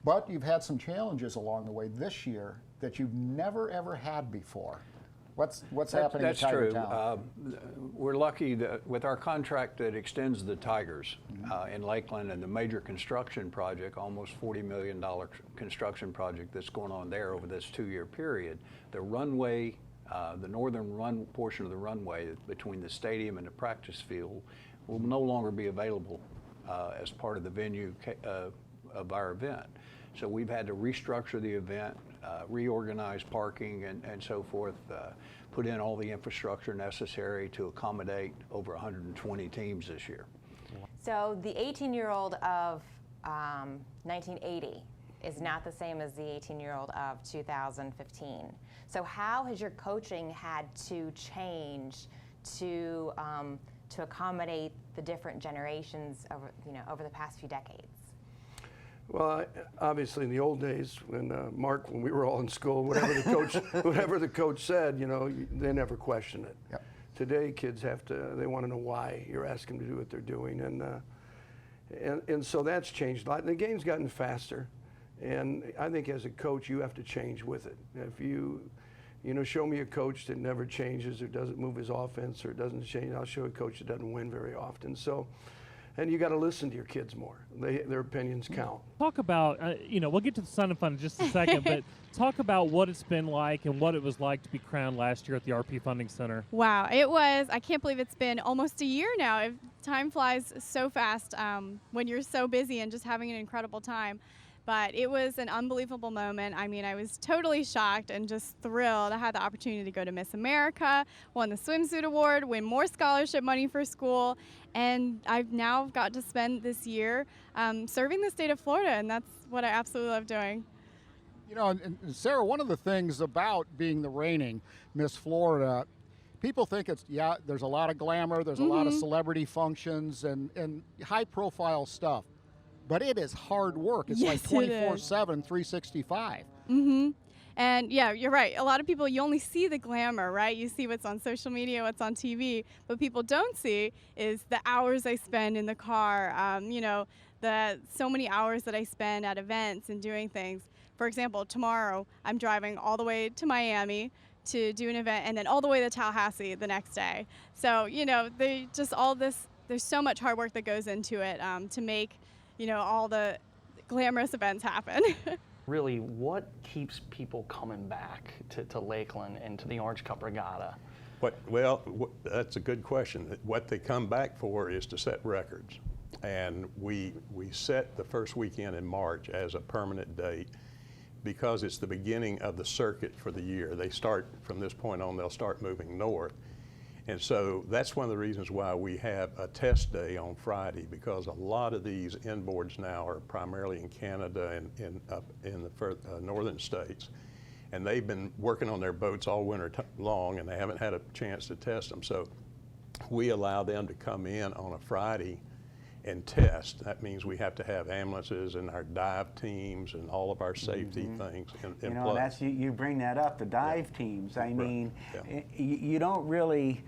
But you've had some challenges along the way this year that you've never, ever had before. What's happening That's in Tiger true. Town? We're lucky that with our contract that extends the Tigers in Lakeland and the major construction project, almost $40 million construction project that's going on there over this 2-year period, the runway, the northern portion of the runway between the stadium and the practice field will no longer be available as part of the venue of our event. So we've had to restructure the event, reorganize parking and so forth, put in all the infrastructure necessary to accommodate over 120 teams this year. So the 18-year-old of 1980 is not the same as the 18-year-old of 2015. So how has your coaching had to change to accommodate the different generations over the past few decades? Well, obviously in the old days when Mark, when we were all in school, whatever the coach said, they never questioned it. Yep. Today, kids they want to know why you're asking them to do what they're doing, and so that's changed a lot. And the game's gotten faster, and I think as a coach, you have to change with it. If you show me a coach that never changes or doesn't move his offense or doesn't change, I'll show a coach that doesn't win very often. So. And you got to listen to your kids more. Their opinions count. Talk about, we'll get to the Sun and Fun in just a second, but talk about what it's been like and what it was like to be crowned last year at the RP Funding Center. Wow, it was. I can't believe it's been almost a year now. Time flies so fast when you're so busy and just having an incredible time. But it was an unbelievable moment. I mean, I was totally shocked and just thrilled. I had the opportunity to go to Miss America, won the swimsuit award, win more scholarship money for school, and I've now got to spend this year serving the state of Florida, and that's what I absolutely love doing. And Sarah, one of the things about being the reigning Miss Florida, people think there's a lot of glamour, there's a lot of celebrity functions and high-profile stuff. But it is hard work. It's like 24/7, 365. And yeah, you're right. A lot of people, you only see the glamour, right? You see what's on social media, what's on TV. But people don't see is the hours I spend in the car, the so many hours that I spend at events and doing things. For example, tomorrow I'm driving all the way to Miami to do an event and then all the way to Tallahassee the next day. So, there's so much hard work that goes into it to make all the glamorous events happen. Really, what keeps people coming back to Lakeland and to the Orange Cup Regatta? That's a good question. What they come back for is to set records. And we set the first weekend in March as a permanent date because it's the beginning of the circuit for the year. They start, from this point on, they'll start moving north. And so that's one of the reasons why we have a test day on Friday, because a lot of these inboards now are primarily in Canada and up in the northern states. And they've been working on their boats all winter long, and they haven't had a chance to test them. So we allow them to come in on a Friday and test. That means we have to have ambulances and our dive teams and all of our safety things in place. That's you bring that up, the dive teams. I mean, you don't really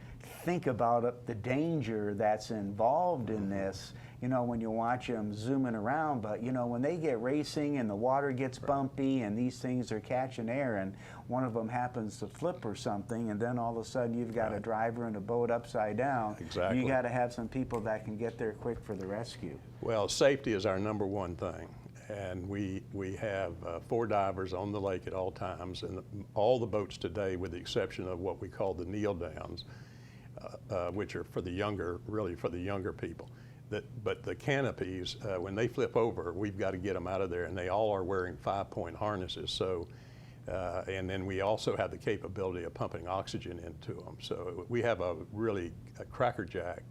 think about the danger that's involved in this, when you watch them zooming around, but when they get racing and the water gets bumpy and these things are catching air and one of them happens to flip or something, and then all of a sudden you've got a driver in a boat upside down. Exactly. You got to have some people that can get there quick for the rescue. Well, safety is our number one thing. And we have 4 divers on the lake at all times, and all the boats today, with the exception of what we call the kneel downs, which are for the younger people. But the canopies, when they flip over, we've got to get them out of there, and they all are wearing 5-point harnesses. So, and then we also have the capability of pumping oxygen into them. So we have a crackerjack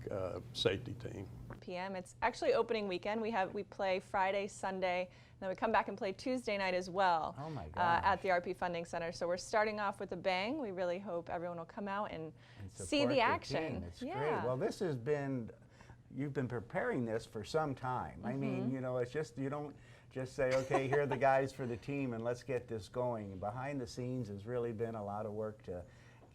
safety team. p.m. It's actually opening weekend. We play Friday, Sunday, and then we come back and play Tuesday night as well. Oh my gosh. At the RP Funding Center. So we're starting off with a bang. We really hope everyone will come out and see support the action. It's great. Well, this has been, you've been preparing this for some time. I mean, it's just, you don't just say, okay, here are the guys for the team and let's get this going. Behind the scenes has really been a lot of work to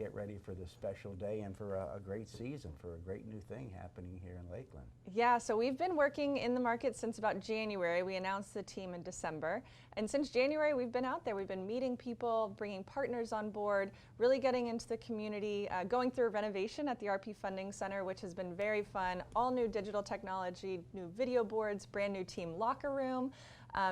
get ready for this special day and for a great season, for a great new thing happening here in Lakeland. Yeah, so we've been working in the market since about January. We announced the team in December. And since January, we've been out there. We've been meeting people, bringing partners on board, really getting into the community, going through a renovation at the RP Funding Center, which has been very fun. All new digital technology, new video boards, brand new team locker room.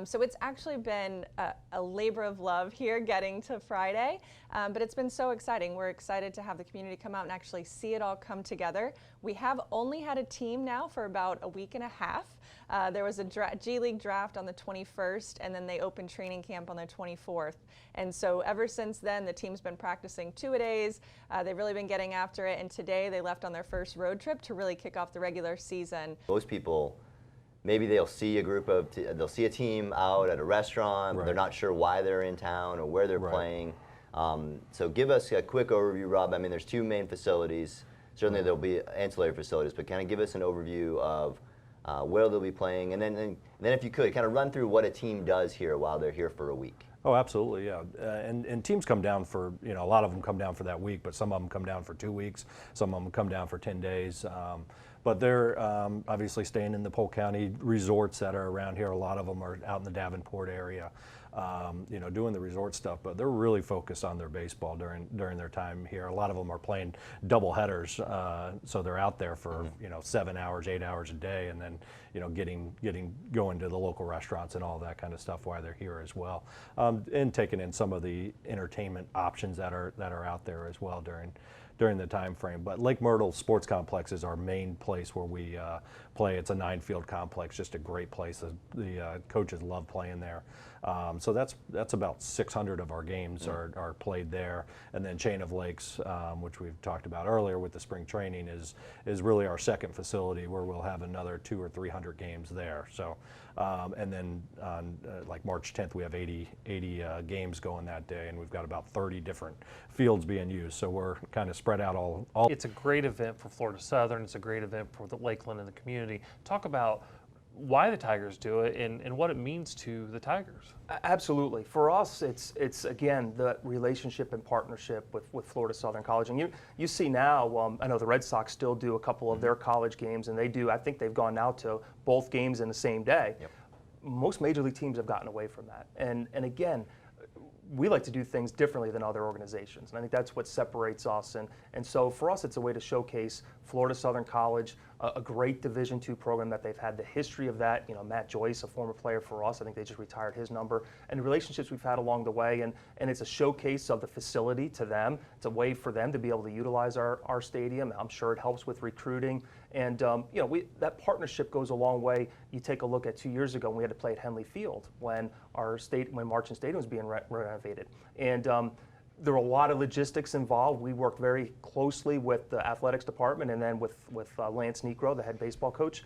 So it's actually been a labor of love here getting to Friday, but it's been so exciting. We're excited to have the community come out and actually see it all come together. We have only had a team now for about a week and a half. There was a G League draft on the 21st, and then they opened training camp on the 24th. And so ever since then, the team's been practicing two-a-days. They've really been getting after it, and today they left on their first road trip to really kick off the regular season. Most people, maybe they'll see they'll see a team out at a restaurant, but they're not sure why they're in town or where they're playing. So give us a quick overview, Rob. I mean, there's two main facilities. Certainly there'll be ancillary facilities, but kind of give us an overview of where they'll be playing, and then if you could, kind of run through what a team does here while they're here for a week. Oh, absolutely, yeah. And teams come down for, a lot of them come down for that week, but some of them come down for 2 weeks. Some of them come down for 10 days. But they're obviously staying in the Polk County resorts that are around here. A lot of them are out in the Davenport area, doing the resort stuff. But they're really focused on their baseball during their time here. A lot of them are playing double headers, so they're out there for 7 hours, 8 hours a day, and then going to the local restaurants and all that kind of stuff while they're here as well, and taking in some of the entertainment options that are out there as well during the time frame. But Lake Myrtle Sports Complex is our main place where we play. It's a 9-field complex, just a great place. The coaches love playing there. So that's about 600 of our games are played there. And then Chain of Lakes, which we've talked about earlier with the spring training, is really our second facility where we'll have another 200 or 300 games there. So, and then on like March 10th, we have 80 games going that day, and we've got about 30 different fields being used. So we're kind of spread out all. It's a great event for Florida Southern. It's a great event for the Lakeland and the community. Talk about why the Tigers do it and what it means to the Tigers. Absolutely. For us, it's again, the relationship and partnership with Florida Southern College. And you see now, I know the Red Sox still do a couple of their college games, and I think they've gone now to both games in the same day. Yep. Most major league teams have gotten away from that. And again, we like to do things differently than other organizations. And I think that's what separates us. And so for us, it's a way to showcase Florida Southern College, a great Division II program that they've had the history of that. Matt Joyce, a former player for us, I think they just retired his number, and the relationships we've had along the way. And it's a showcase of the facility to them. It's a way for them to be able to utilize our stadium. I'm sure it helps with recruiting. And that partnership goes a long way. You take a look at 2 years ago when we had to play at Henley Field when Marchant Stadium was being renovated. And there were a lot of logistics involved. We worked very closely with the athletics department and then with Lance Necro, the head baseball coach.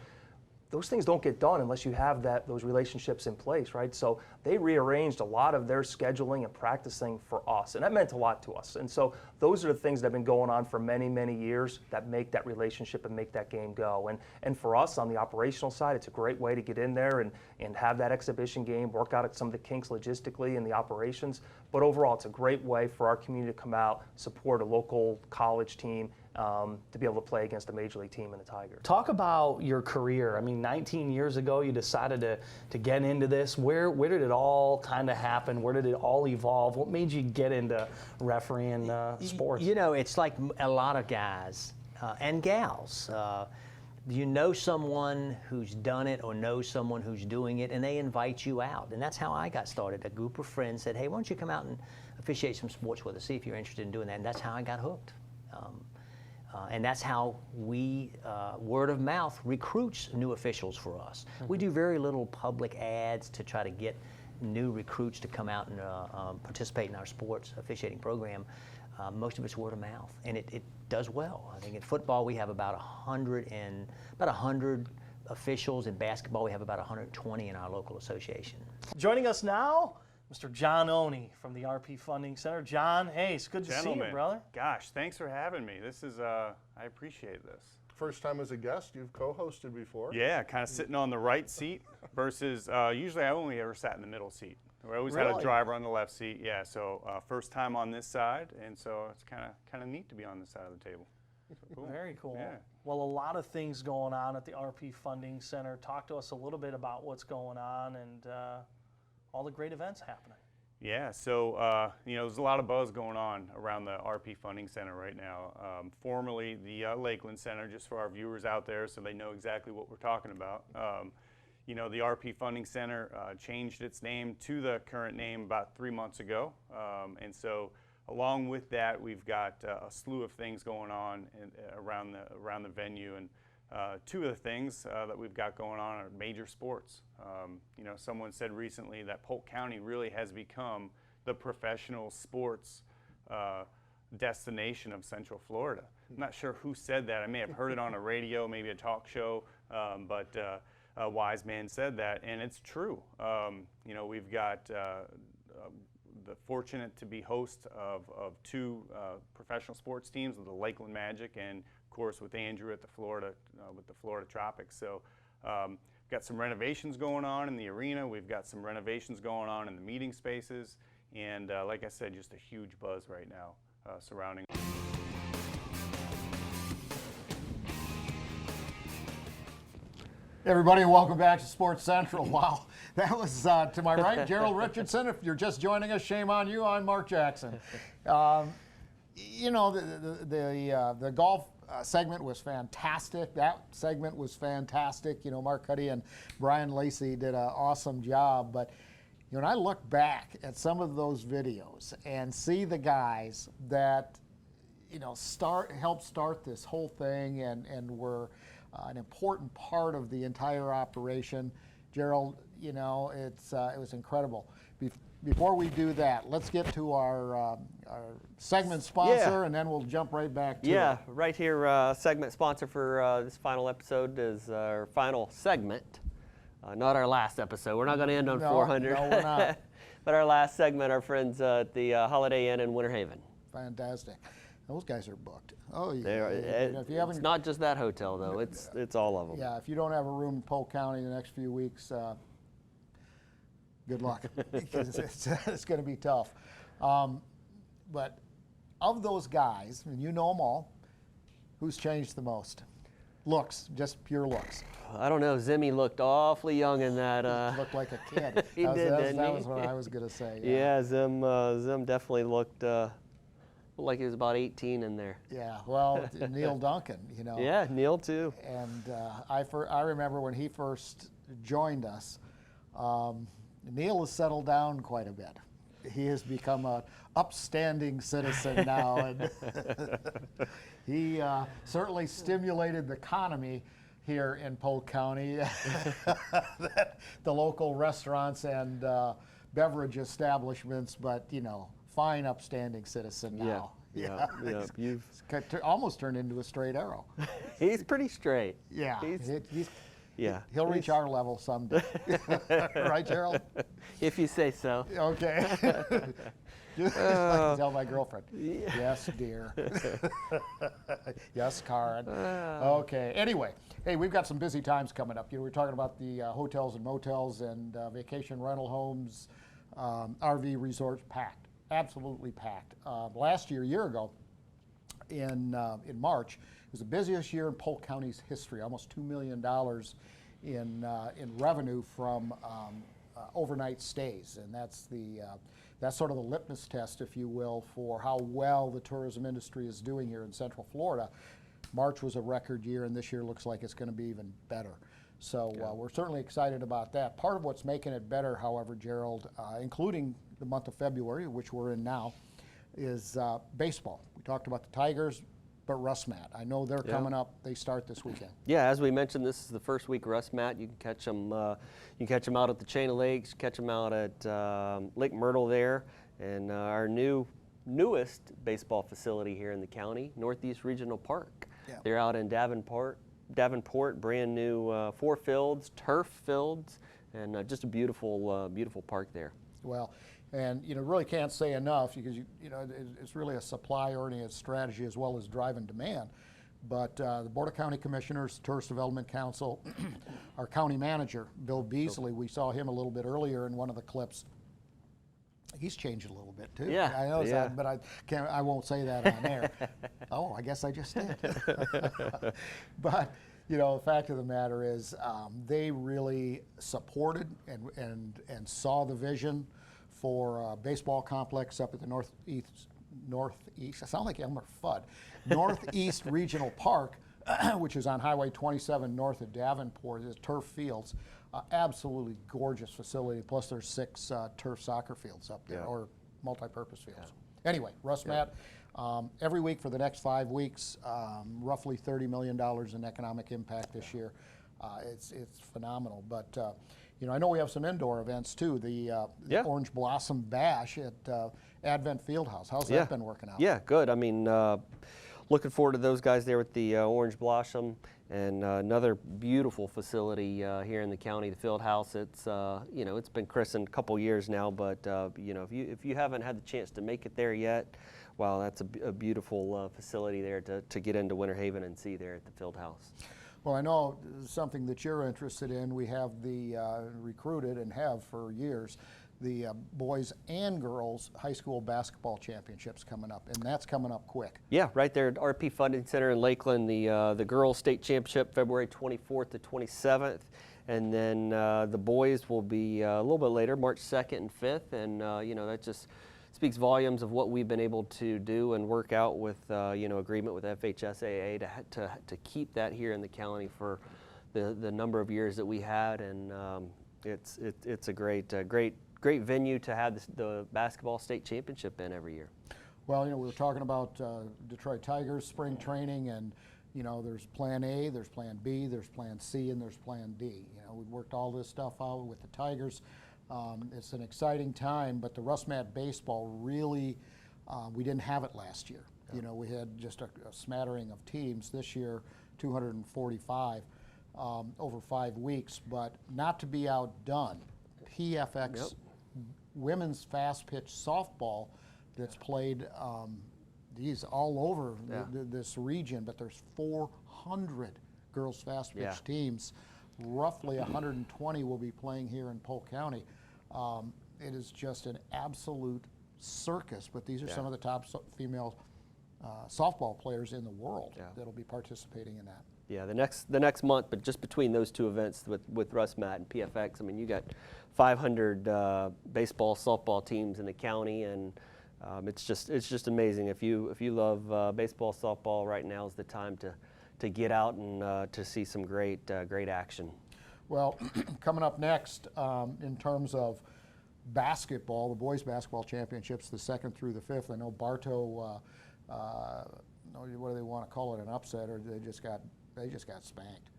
Those things don't get done unless you have those relationships in place, right? So they rearranged a lot of their scheduling and practicing for us, and that meant a lot to us. And so those are the things that have been going on for many, many years that make that relationship and make that game go. And for us on the operational side, it's a great way to get in there and have that exhibition game, work out some of the kinks logistically in the operations. But overall, it's a great way for our community to come out, support a local college team, to be able to play against a major league team in the Tigers. Talk about your career. I mean, 19 years ago, you decided to get into this. Where did it all kind of happen? Where did it all evolve? What made you get into refereeing sports? It's like a lot of guys and gals. You know someone who's done it or know someone who's doing it, and they invite you out. And that's how I got started. A group of friends said, hey, why don't you come out and officiate some sports with us, see if you're interested in doing that. And that's how I got hooked. And that's how we, word of mouth, recruits new officials for us. Mm-hmm. We do very little public ads to try to get new recruits to come out and participate in our sports officiating program. Most of it's word of mouth, and it does well. I think in football we have about 100 officials. In basketball we have about 120 in our local association. Joining us now, Mr. John Oney from the RP Funding Center. John, hey, it's good to see you, brother. Gosh, thanks for having me. This is, I appreciate this. First time as a guest, you've co-hosted before. Yeah, kind of sitting on the right seat versus usually I only ever sat in the middle seat. We always had a driver on the left seat, yeah. So first time on this side, and so it's kind of neat to be on this side of the table. So cool. Very cool. Yeah. Well, a lot of things going on at the RP Funding Center. Talk to us a little bit about what's going on and all the great events happening. Yeah, so there's a lot of buzz going on around the RP Funding Center right now. Formerly the Lakeland Center, just for our viewers out there so they know exactly what we're talking about. The RP Funding Center changed its name to the current name about 3 months ago. And so along with that, we've got a slew of things going on around the venue. And two of the things that we've got going on are major sports. Someone said recently that Polk County really has become the professional sports destination of Central Florida. I'm not sure who said that. I may have heard it on a radio, maybe a talk show, but a wise man said that, and it's true. We've got the fortunate to be host of two professional sports teams with the Lakeland Magic and, of course, with Andrew at the Florida Tropics. So got some renovations going on in the arena. We've got some renovations going on in the meeting spaces, and like I said, just a huge buzz right now surrounding. Hey everybody, welcome back to Sports Central. Wow, that was to my right, Gerald Richardson. If you're just joining us, shame on you. I'm Mark Jackson. The golf segment was fantastic. That segment was fantastic. Mark Cuddy and Brian Lacey did an awesome job. But when I look back at some of those videos and see the guys that helped start this whole thing and were an important part of the entire operation, Gerald, it was incredible. Before we do that, let's get to our segment sponsor, and then we'll jump right back to it. Right here, segment sponsor for this final episode is our final segment. Not our last episode. We're not going to end on 400. No, we're not. But our last segment, our friends at the Holiday Inn in Winter Haven. Fantastic. Those guys are booked. Oh, yeah. It's not just that hotel, though. It's all of them. Yeah, if you don't have a room in Polk County in the next few weeks, good luck. It's going to be tough. But of those guys, and you know them all, who's changed the most? Looks, just pure looks. I don't know. Zimmy looked awfully young in that. Looked like a kid. He did, didn't he? That was what I was going to say. Yeah, Zim definitely looked like he was about 18 in there. Yeah, well, Neil Duncan, Yeah, Neil too. And I remember when he first joined us, Neil has settled down quite a bit. He has become an upstanding citizen now, and he certainly stimulated the economy here in Polk County. The local restaurants and beverage establishments, but fine, upstanding citizen now. Yeah. You've almost turned into a straight arrow. He's pretty straight. Yeah. Yeah. He'll reach our level someday. Right, Gerald? If you say so. Okay. Just like I tell my girlfriend. Yes, dear. Yes, Karen. Okay. Anyway, hey, we've got some busy times coming up. We're talking about the hotels and motels and vacation rental homes, RV resorts packed. Absolutely packed. Last year, a year ago, in March, it was the busiest year in Polk County's history. Almost $2 million in revenue from overnight stays, and that's sort of the litmus test, if you will, for how well the tourism industry is doing here in Central Florida. March was a record year, and this year looks like it's going to be even better. So we're certainly excited about that. Part of what's making it better, however, Gerald, including the month of February, which we're in now, is baseball. We talked about the Tigers, but Russ Matt. I know they're coming up. They start this weekend. Yeah, as we mentioned, this is the first week Russ Matt. You can catch them. You can catch them out at the Chain of Lakes. Catch them out at Lake Myrtle there, and our newest baseball facility here in the county, Northeast Regional Park. Yeah. They're out in Davenport, brand new 4 fields, turf fields, and just a beautiful, beautiful park there. Well, and really can't say enough because it's really a supply-oriented strategy as well as driving demand. But the Board of County Commissioners, Tourist Development Council, our county manager, Bill Beasley, we saw him a little bit earlier in one of the clips. He's changed a little bit too. Yeah, I know yeah. that, but I won't say that on air. Oh, I guess I just did. But the fact of the matter is, they really supported and saw the vision for a baseball complex up at the Northeast. I sound like Elmer Fudd. Northeast Regional Park, which is on Highway 27 north of Davenport. There's turf fields. Absolutely gorgeous facility. Plus, there's 6 turf soccer fields up there, or multi-purpose fields. Anyway, Russ Matt, every week for the next 5 weeks, roughly $30 million in economic impact this year. It's phenomenal. But I know we have some indoor events too. The Orange Blossom Bash at Advent Fieldhouse. How's that been working out? Yeah, good. I mean, looking forward to those guys there with the Orange Blossom, and another beautiful facility here in the county, the Fieldhouse. It's it's been christened a couple years now, but if you haven't had the chance to make it there yet, wow, that's a beautiful facility there to get into Winter Haven and see there at the Fieldhouse. Well, I know something that you're interested in. We have the recruited and have for years the boys and girls high school basketball championships coming up, and that's coming up quick. Yeah, right there at RP Funding Center in Lakeland. The girls state championship February 24th to 27th, and then the boys will be a little bit later, March 2nd and 5th, and that just speaks volumes of what we've been able to do and work out with agreement with FHSAA to keep that here in the county for the number of years that we had, and it's a great venue to have the basketball state championship in every year. Well, we were talking about Detroit Tigers spring training, and there's Plan A, there's Plan B, there's Plan C, and there's Plan D. We've worked all this stuff out with the Tigers. It's an exciting time, but the Russ Matt baseball really, we didn't have it last year. We had just a smattering of teams. This year, 245 over 5 weeks, but not to be outdone. PFX women's fast pitch softball that's played all over this region, but there's 400 girls fast pitch teams. Roughly 120 will be playing here in Polk County. It is just an absolute circus, but these are some of the top female softball players in the world that'll be participating in that. Yeah, the next month, but just between those two events with Russ Matt and PFX, I mean, you got 500 baseball, softball teams in the county, and it's just amazing. If you love baseball, softball, right now is the time to get out and to see some great action. Well, coming up next, in terms of basketball, the boys basketball championships, the 2nd through the 5th. I know Bartow, what do they want to call it, an upset, or they just got spanked,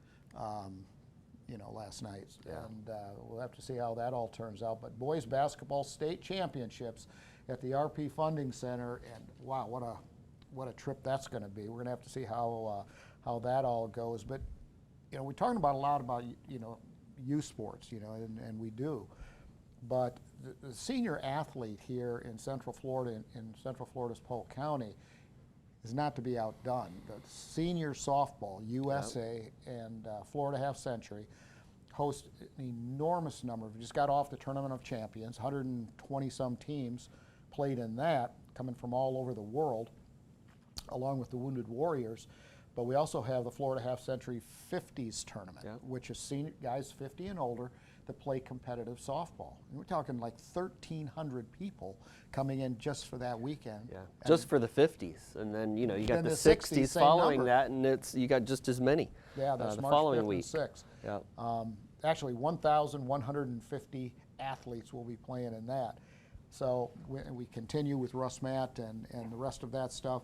last night. And we'll have to see how that all turns out. But boys basketball state championships at the RP Funding Center, and wow, what a trip that's going to be. We're going to have to see how that all goes. But we're talking about a lot about youth sports, and we do. But the senior athlete here in Central Florida, in Central Florida's Polk County, is not to be outdone. The senior softball, USA and Florida Half Century host an enormous number. We just got off the Tournament of Champions, 120 some teams played in that, coming from all over the world, along with the Wounded Warriors. But we also have the Florida Half Century 50s tournament, which is senior guys 50 and older that play competitive softball. And we're talking like 1,300 people coming in just for that weekend. Yeah, just for the 50s, and then you got the 60s following that, and you got just as many. Yeah, that's the March following 5th week. and 6th. Yeah. Actually, 1,150 athletes will be playing in that. So we continue with Russ Matt and the rest of that stuff.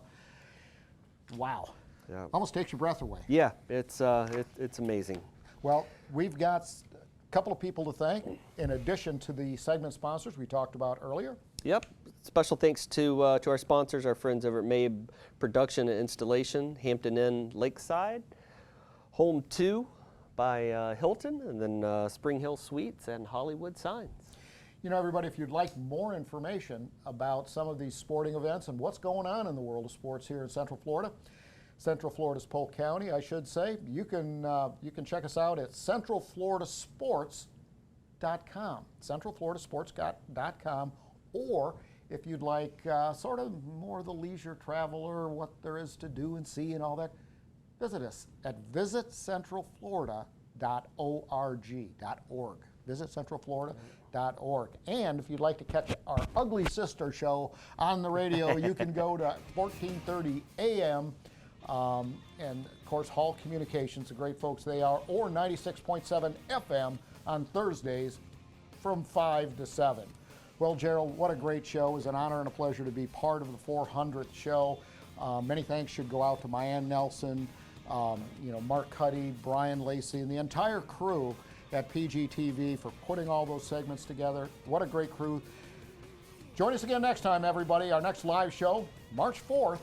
Wow. Yeah. Almost takes your breath away. Yeah, it's amazing. Well, we've got a couple of people to thank, in addition to the segment sponsors we talked about earlier. Yep. Special thanks to our sponsors, our friends over at Mabe Production and Installation, Hampton Inn Lakeside, Home 2 by Hilton, and then Spring Hill Suites and Hollywood Signs. Everybody, if you'd like more information about some of these sporting events and what's going on in the world of sports here in Central Florida, Central Florida's Polk County, I should say, you can check us out at centralfloridasports.com, centralfloridasports.com, or if you'd like sort of more the leisure traveler, what there is to do and see and all that, visit us at visitcentralflorida.org. visitcentralflorida.org. And if you'd like to catch our ugly sister show on the radio, you can go to 1430 AM, and of course Hall Communications, the great folks they are, or 96.7 FM on Thursdays from 5 to 7. Well, Gerald, what a great show. It was an honor and a pleasure to be part of the 400th show. Many thanks should go out to Mayanne Nelson, Mark Cuddy, Brian Lacey, and the entire crew at PGTV for putting all those segments together. What a great crew. Join us again next time, everybody. Our next live show, March 4th.